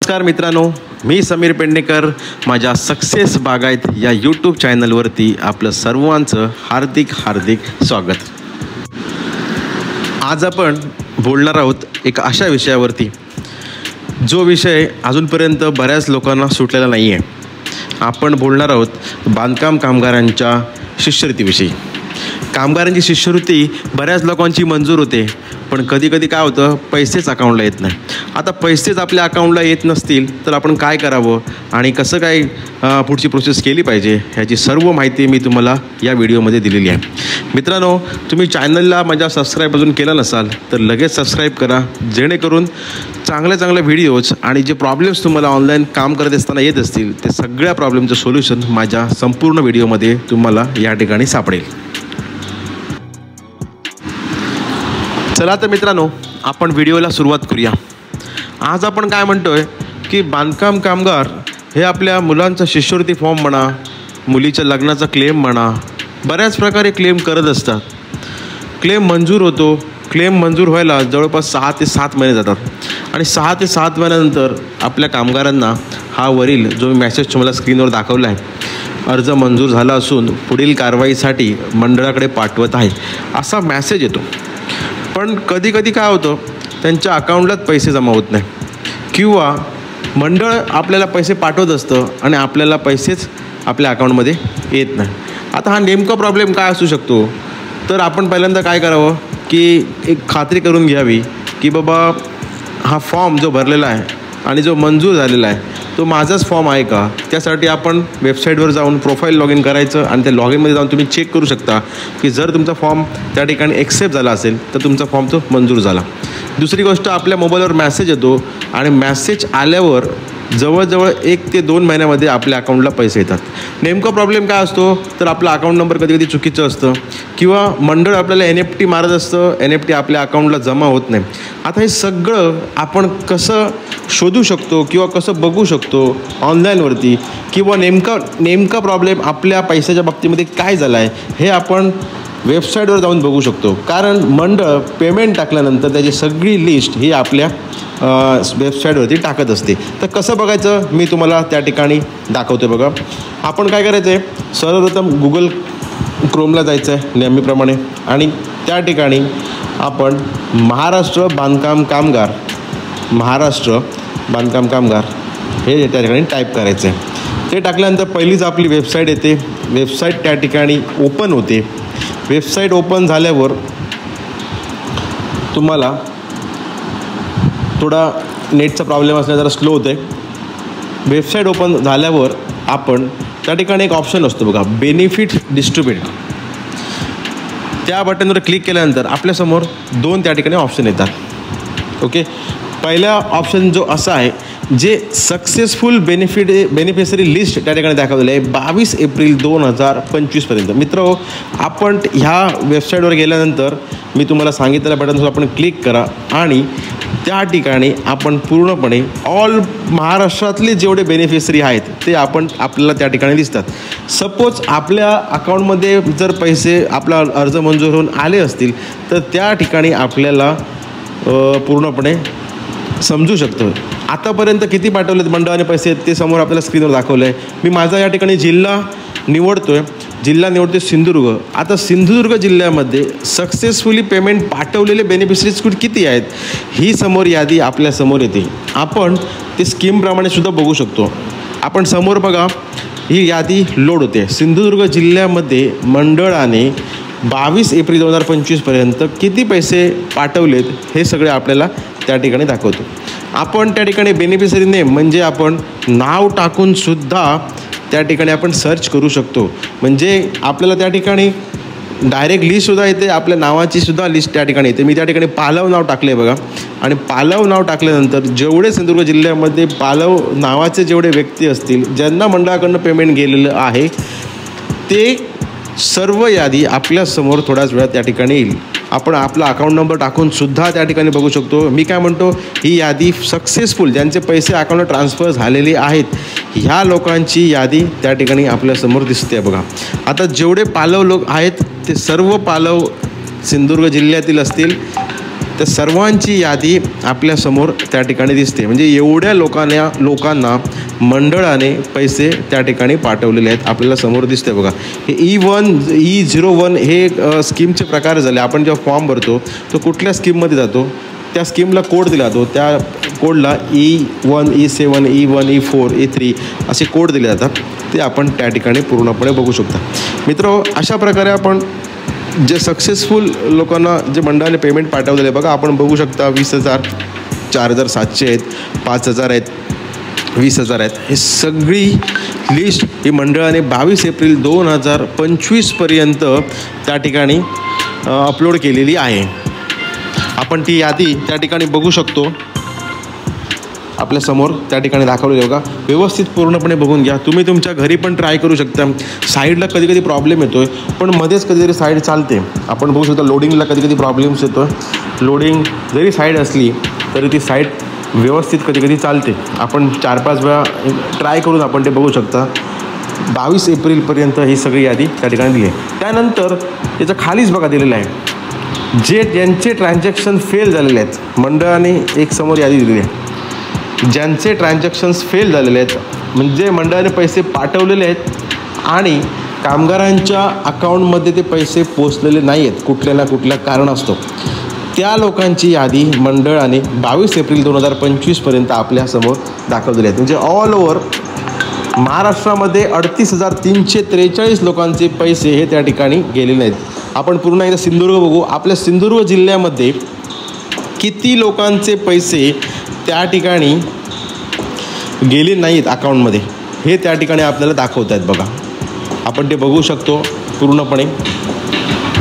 नमस्कार मित्रांनो, मी समीर पेडणेकर. माझ्या सक्सेस बागायत या यूट्यूब चॅनलवरती आपलं सर्वांचं हार्दिक स्वागत. आज आपण बोलणार आहोत एक अशा विषयावरती जो विषय अजूनपर्यंत बऱ्याच लोकांना सुटलेला नाही आहे. आपण बोलणार आहोत बांधकाम कामगारांच्या शिष्यवृत्तीविषयी. कामगारांची शिष्यवृत्ती बऱ्याच लोकांची मंजूर होते, पण कधी कधी काय होतं, पैसेच अकाउंटला येत नाही. आता पैसेच आपल्या अकाउंटला येत नसतील तर आपण काय करावं आणि कसं काय पुढची प्रोसेस केली पाहिजे ह्याची सर्व माहिती मी तुम्हाला या व्हिडिओमध्ये दिलेली आहे. मित्रांनो, तुम्ही चॅनलला माझ्या सबस्क्राईब अजून केला नसाल तर लगेच सबस्क्राईब करा, जेणेकरून चांगले व्हिडिओज आणि जे प्रॉब्लेम्स तुम्हाला ऑनलाईन काम करत असताना येत असतील ते सगळ्या प्रॉब्लेमचं सोल्युशन माझ्या संपूर्ण व्हिडिओमध्ये तुम्हाला या ठिकाणी सापडेल. चला तर मित्रांनो, आपण व्हिडिओला सुरुवात करूया. आज आपण काय म्हणतोय की बांधकाम कामगार हे आपल्या मुलांचा शिष्यवृत्ती फॉर्म म्हणा, मुलीच्या लग्नाचा क्लेम म्हणा, बऱ्याच प्रकारे क्लेम करत असतात. क्लेम मंजूर होतो. क्लेम मंजूर व्हायला जवळपास 6 ते 7 महिने जातात आणि 6 ते 7 महिन्यानंतर आपल्या कामगारांना हा वरील जो मेसेज तुम्हाला स्क्रीनवर दाखवला आहे, अर्ज मंजूर झाला असून पुढील कारवाईसाठी मंडळाकडे पाठवत आहे असा मेसेज येतो. पण कधी कधी काय होतं, त्यांच्या अकाउंटलाच पैसे जमा होत नाही किंवा मंडळ आपल्याला पैसे पाठवत असतं आणि आपल्याला पैसेच आपल्या अकाउंटमध्ये येत नाही. आता हा नेमका प्रॉब्लेम काय असू शकतो, तर आपण पहिल्यांदा काय करावं की एक खात्री करून घ्यावी की बाबा हा फॉर्म जो भरलेला आहे आणि जो मंजूर झालेला आहे तो माझाच फॉर्म आहे का. त्यासाठी आपण वेबसाईटवर जाऊन प्रोफाईल लॉग इन करायचं आणि त्या लॉग इनमध्ये जाऊन तुम्ही चेक करू शकता की जर तुमचा फॉर्म त्या ठिकाणी एक्सेप्ट झाला असेल तर तुमचा फॉर्म तो मंजूर झाला. दुसरी गोष्ट, आपल्या मोबाईलवर मेसेज येतो आणि मेसेज आल्यावर जवळजवळ 1 ते 2 महिन्यामध्ये आपल्या अकाउंटला पैसे येतात. नेमका प्रॉब्लेम काय असतो, तर आपला अकाउंट नंबर कधी कधी चुकीचं असतं किंवा मंडळ आपल्याला NFT मारत असतं, NFT आपल्या अकाउंटला जमा होत नाही. आता हे सगळं आपण कसं शोधू शकतो किंवा कसं बघू शकतो ऑनलाईनवरती, किंवा नेमका प्रॉब्लेम आपल्या पैशाच्या बाबतीमध्ये काय झाला आहे हे आपण वेबसाईटवर जाऊन बघू शकतो. कारण मंडळ पेमेंट टाकल्यानंतर त्याची सगळी लिस्ट ही आपल्या वेबसाईटवरती टाकत असते. तर कसं बघायचं मी तुम्हाला त्या ठिकाणी दाखवतो. बघा, आपण काय करायचं आहे, सर्वप्रथम गुगल क्रोमला जायचं आहे नेहमीप्रमाणे आणि त्या ठिकाणी आपण महाराष्ट्र बांधकाम कामगार हे त्या ठिकाणी टाईप करायचं आहे. ते टाकल्यानंतर पहिलीच आपली वेबसाईट येते. वेबसाईट त्या ठिकाणी ओपन होते. वेबसाईट ओपन झाल्यावर तुम्हाला थोडा नेटचा प्रॉब्लेम असल्यास जरा स्लो होते. वेबसाईट ओपन झाल्यावर आपण त्या ठिकाणी एक ऑप्शन असतो बघा, बेनिफिट डिस्ट्रीब्यूट. त्या बटनवर क्लिक केल्यानंतर आपल्यासमोर 2 त्या ठिकाणी ऑप्शन येतात. ओके, पहिला ऑप्शन जो असा आहे जे सक्सेसफुल बेनिफिशरी लिस्ट त्या ठिकाणी दाखवलेलं आहे 22 एप्रिल 2025 पर्यंत. मित्र, आपण ह्या वेबसाईटवर गेल्यानंतर मी तुम्हाला सांगितलेल्या बटनवर आपण क्लिक करा आणि त्या ठिकाणी आपण पूर्णपणे ऑल महाराष्ट्रातले जेवढे बेनिफिशरी आहेत ते आपल्याला त्या ठिकाणी दिसतात. सपोज आपल्या अकाउंटमध्ये जर पैसे आपला अर्ज मंजूर होऊन आले असतील तर त्या ठिकाणी आपल्याला पूर्णपणे समजू शकतं आतापर्यंत किती पाठवलेत मंडळाने पैसे ते समोर आपल्याला स्क्रीनवर दाखवलं आहे. मी माझा या ठिकाणी जिल्हा निवडतोय सिंधुदुर्ग. आता सिंधुदुर्ग जिल्ह्यामध्ये सक्सेसफुली पेमेंट पाठवलेले बेनिफिशरीज किती आहेत ही समोर यादी आपल्यासमोर येते. आपण ते स्कीमप्रमाणे सुद्धा बघू शकतो. आपण समोर बघा, ही यादी लोड होते. सिंधुदुर्ग जिल्ह्यामध्ये मंडळाने 22 एप्रिल 2025 पर्यंत किती पैसे पाठवलेत हे सगळे आपल्याला त्या ठिकाणी दाखवतो. आपण त्या ठिकाणी बेनिफिशरी नेम म्हणजे आपण नाव टाकून सुद्धा त्या ठिकाणी आपण सर्च करू शकतो. म्हणजे आपल्याला त्या ठिकाणी डायरेक्ट लिस्टसुद्धा येते, आपल्या नावाची सुद्धा लिस्ट त्या ठिकाणी येते. मी त्या ठिकाणी पालव नाव टाकले आहे बघा, आणि पालव नाव टाकल्यानंतर जेवढे सिंधुदुर्ग जिल्ह्यामध्ये पालव नावाचे जेवढे व्यक्ती असतील ज्यांना मंडळाकडनं पेमेंट गेलेलं आहे ते सर्व यादी आपल्यासमोर थोड्याच वेळात त्या ठिकाणी येईल. आपण आपला अकाउंट नंबर टाकून सुद्धा त्या ठिकाणी बघू शकतो. मी काय म्हणतो, ही यादी सक्सेसफुल ज्यांचे पैसे अकाउंटला ट्रान्सफर झालेले आहेत ह्या लोकांची यादी त्या ठिकाणी आपल्यासमोर दिसते बघा. आता जेवढे पालव लोक आहेत ते सर्व पालव सिंधुदुर्ग जिल्ह्यातील असतील त्या सर्वांची यादी आपल्यासमोर त्या ठिकाणी दिसते. म्हणजे एवढ्या लोकांना मंडळाने पैसे त्या ठिकाणी पाठवलेले आहेत आपल्याला समोर दिसते बघा. हे E01 हे स्कीमचे प्रकार झाले. आपण जेव्हा फॉर्म भरतो तो कुठल्या स्कीममध्ये जातो त्या स्कीमला कोड दिला जातो. त्या कोडला E1, E7, E1, E4, E3 असे कोड दिले जातात. ते आपण त्या ठिकाणी पूर्णपणे बघू शकता. मित्र, अशा प्रकारे आपण जे सक्सेसफुल लोकांना जे मंडळाने पेमेंट पाठवलेले बघा, आपण बघू शकता 20,000, 4,700 आहेत, 5,000 आहेत, 20,000 आहेत. हे सगळी लिस्ट ही मंडळाने 22 एप्रिल 2025 पर्यंत त्या ठिकाणी अपलोड केलेली आहे. आपण ती यादी त्या ठिकाणी बघू शकतो. आपल्यासमोर त्या ठिकाणी दाखवलेलं बघा. व्यवस्थित पूर्णपणे बघून घ्या. तुम्ही तुमच्या घरी पण ट्राय करू शकता. साईडला कधी कधी प्रॉब्लेम येतो आहे, पण मध्येच कधीतरी साईड चालते. आपण बघू शकता लोडिंगला कधी कधी प्रॉब्लेम्स येतो आहे. लोडिंग जरी साईड असली तरी ती साईड व्यवस्थित कधी कधी चालते. आपण 4-5 वेळा ट्राय करून आपण ते बघू शकता. 22 एप्रिलपर्यंत ही सगळी यादी त्या ठिकाणी दिली आहे. त्यानंतर त्याच्या खालीच बघा दिलेलं आहे ज्यांचे ट्रान्झॅक्शन फेल झालेले आहेत. मंडळाने एक समोर यादी दिलेली आहे. ज्यांचे ट्रान्झॅक्शन्स फेल झालेले आहेत, म्हणजे मंडळाने पैसे पाठवलेले आहेत आणि कामगारांच्या अकाउंटमध्ये ते पैसे पोचलेले नाही आहेत कुठल्या ना कुठल्या कारणास्तव, त्या लोकांची यादी मंडळाने 22 एप्रिल 2025पर्यंत आपल्यासमोर दाखवलेली आहे. म्हणजे ऑल ओव्हर महाराष्ट्रामध्ये 38,343 लोकांचे पैसे हे त्या ठिकाणी गेलेले नाहीत. आपण पुन्हा एकदा सिंधुदुर्ग बघू. आपल्या सिंधुदुर्ग जिल्ह्यामध्ये किती लोकांचे पैसे त्या ठिकाणी गेले नाहीत अकाउंटमध्ये हे त्या ठिकाणी आपल्याला दाखवत आहेत बघा. आपण ते बघू शकतो पूर्णपणे.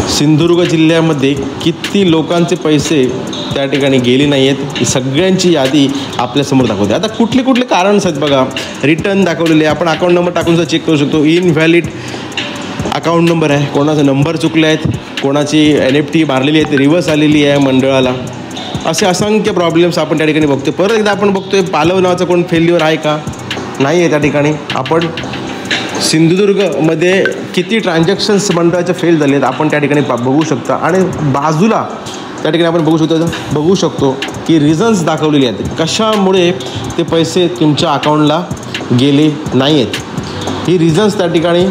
सिंधुदुर्ग जिल्ह्यामध्ये किती लोकांचे पैसे त्या ठिकाणी गेले नाही आहेत ही सगळ्यांची यादी आपल्यासमोर दाखवते. आता कुठले कुठले कारण आहेत बघा. रिटर्न दाखवलेले आहे. आपण अकाउंट नंबर टाकून सुद्धा चेक करू शकतो. इनव्हॅलिड अकाउंट नंबर आहे, कोणाचा नंबर चुकले आहेत, कोणाची NFT मारलेली आहे, रिव्हर्स आलेली आहे मंडळाला. असे असंख्य प्रॉब्लेम्स आपण त्या ठिकाणी बघतो. परत एकदा आपण बघतोय पालव नावाचं कोण फेल्युअर आहे का, नाही आहे त्या ठिकाणी. आपण सिंधुदुर्गमध्ये किती ट्रान्झॅक्शन्स मंडळाचे फेल झाले आहेत आपण त्या ठिकाणी बघू शकता. आणि बाजूला त्या ठिकाणी आपण बघू शकतो की रिझन्स दाखवलेले आहेत कशामुळे ते पैसे तुमच्या अकाउंटला गेले नाही आहेत. ही रिझन्स त्या ठिकाणी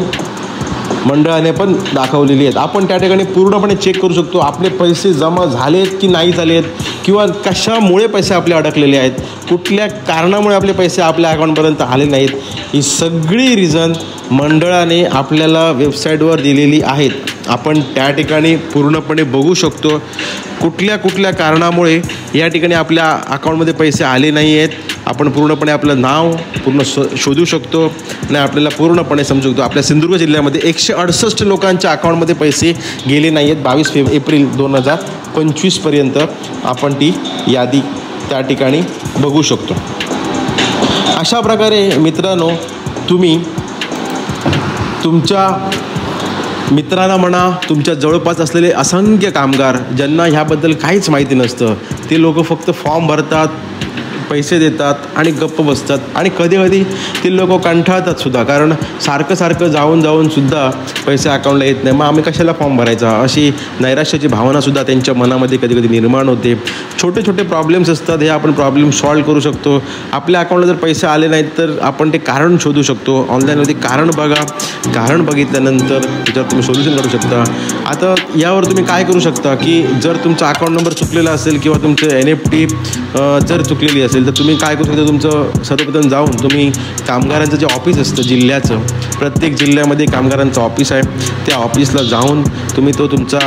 मंडळाने पण दाखवलेली आहेत. आपण त्या ठिकाणी पूर्णपणे चेक करू शकतो आपले पैसे जमा झालेत की नाही झाले आहेत, किंवा कशामुळे पैसे आपले अडकलेले आहेत, कुठल्या कारणामुळे आपले पैसे आपल्या अकाउंटपर्यंत आले नाहीत. ही सगळी रिझन मंडळाने आपल्याला वेबसाईटवर दिलेली आहेत. आपण त्या ठिकाणी पूर्णपणे बघू शकतो कुठल्या कारणामुळे या ठिकाणी आपल्या अकाउंटमध्ये पैसे आले नाही आहेत. आपण पूर्णपणे आपलं नाव पूर्ण शोधू शकतो आणि आपल्याला पूर्णपणे समजू शकतो. आपल्या सिंधुदुर्ग जिल्ह्यामध्ये 168 लोकांच्या अकाउंटमध्ये पैसे गेले नाही आहेत 22 एप्रिल 2025पर्यंत. आपण ती यादी त्या ठिकाणी बघू शकतो. अशा प्रकारे मित्रांनो तुम्ही तुमच्या मित्रांना म्हणा, तुमच्या जवळपास असलेले असंख्य कामगार ज्यांना ह्याबद्दल काहीच माहिती नसतं, ते लोक फक्त फॉर्म भरतात, पैसे देतात आणि गप्प बसतात. आणि कधी कधी ते लोक कंटाळतात सुद्धा, कारण सारखं जाऊन सुद्धा पैसे अकाउंटला येत नाही. मग आम्ही कशाला फॉर्म भरायचा, अशी नैराश्याची भावनासुद्धा त्यांच्या मनामध्ये कधी कधी निर्माण होते. छोटे प्रॉब्लेम्स असतात, हे आपण प्रॉब्लेम सॉल्व करू शकतो. आपल्या अकाउंटला जर पैसे आले नाहीत तर आपण ते कारण शोधू शकतो. ऑनलाईनमध्ये कारण बघा, कारण बघितल्यानंतर त्याच्यावर तुम्ही सोल्युशन काढू शकता. आता यावर तुम्ही काय करू शकता की जर तुमचा अकाउंट नंबर चुकलेला असेल किंवा तुमचं NFT जर चुकलेली असेल तर तुम्ही काय करू शकता, तुमचं सर्वप्रथम जाऊन तुम्ही कामगारांचं जे ऑफिस असतं जिल्ह्याचं, प्रत्येक जिल्ह्यामध्ये कामगारांचं ऑफिस आहे, त्या ऑफिसला जाऊन तुम्ही तो तुमचा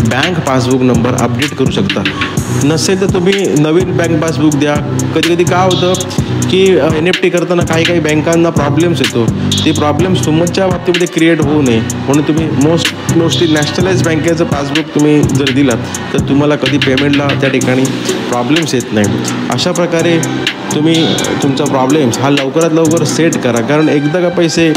बँक पासबुक नंबर अपडेट करू शकता. नसेल तर तुम्ही नवीन बँक पासबुक द्या. कधी काय होतं की NFT करताना काही बँकांना प्रॉब्लेम्स येतो. ते प्रॉब्लेम्स तुमच्या बाबतीमध्ये क्रिएट होऊ नये म्हणून तुम्ही मोस्टली नॅशनलाइज बँकेचं पासबुक तुम्ही जर दिलात तर तुम्हाला कधी पेमेंटला त्या ठिकाणी प्रॉब्लेम्स येत नाही. अशा प्रकारे तुम्ही तुमचा प्रॉब्लेम्स हा लवकरात लवकर सेट करा, कारण एकदा का पैसे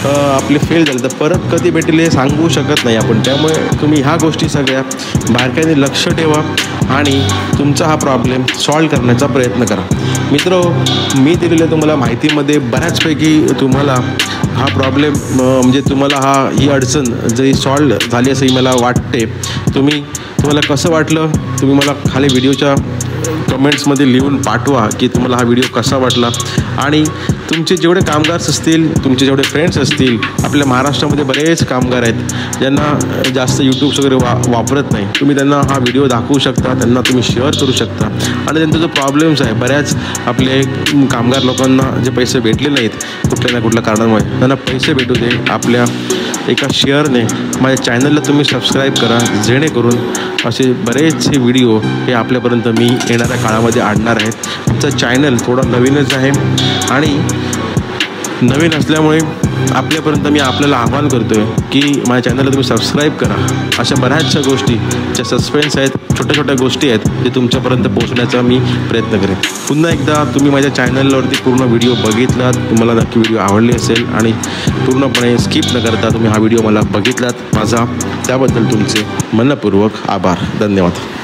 आपले फेल झाले तर परत कधी भेटेल हे सांगू शकत नाही आपण. त्यामुळे तुम्ही ह्या गोष्टी सगळ्या बारकाईने लक्ष ठेवा आणि तुमचा हा प्रॉब्लेम सॉल्व करण्याचा प्रयत्न करा. मित्र, मी दिलेल्या तुम्हाला माहितीमध्ये बऱ्याचपैकी तुम्हाला हा प्रॉब्लेम म्हणजे तुम्हाला ही अडचण जरी सॉल्व झाली असं मला वाटते. तुम्ही तुम्हाला कसं वाटलं तुम्ही मला खाली व्हिडिओच्या कमेंट्समध्ये लिहून पाठवा की तुम्हाला हा व्हिडिओ कसा वाटला. आणि तुमचे जेवढे कामगार असतील, तुमचे जेवढे फ्रेंड्स असतील, आपल्या महाराष्ट्रामध्ये बरेच कामगार आहेत ज्यांना जास्त यूट्यूब्स वगैरे वापरत नाही, तुम्ही त्यांना हा व्हिडिओ दाखवू शकता, त्यांना तुम्ही शेअर करू शकता. आणि त्यांचा जो प्रॉब्लेम्स आहे, बऱ्याच आपले कामगार लोकांना जे पैसे भेटले नाहीत कुठल्या ना कुठल्या कारणामुळे, त्यांना पैसे भेटू दे. आपल्या एका शेअरने माझ्या चॅनलला तुम्ही सबस्क्राईब करा, जेणेकरून असे बरेचसे व्हिडिओ हे आपल्यापर्यंत मी येणाऱ्या काळामध्ये आणणार आहेत. आमचं चॅनल थोडं नवीनच आहे आणि नवीन असल्यामुळे आपल्यापर्यंत मी आपल्याला आवाहन करतो आहे की माझ्या चॅनलला तुम्ही सबस्क्राईब करा. अशा बऱ्याचशा गोष्टी ज्या सस्पेन्स आहेत, छोट्या छोट्या गोष्टी आहेत, ते तुमच्यापर्यंत पोहोचण्याचा मी प्रयत्न करेन. पुन्हा एकदा तुम्ही माझ्या चॅनलवरती पूर्ण व्हिडिओ बघितलात, तुम्हाला नक्की व्हिडिओ आवडली असेल आणि पूर्णपणे स्किप न करता तुम्ही हा व्हिडिओ मला बघितलात, माझा त्याबद्दल तुमचे मनपूर्वक आभार. धन्यवाद.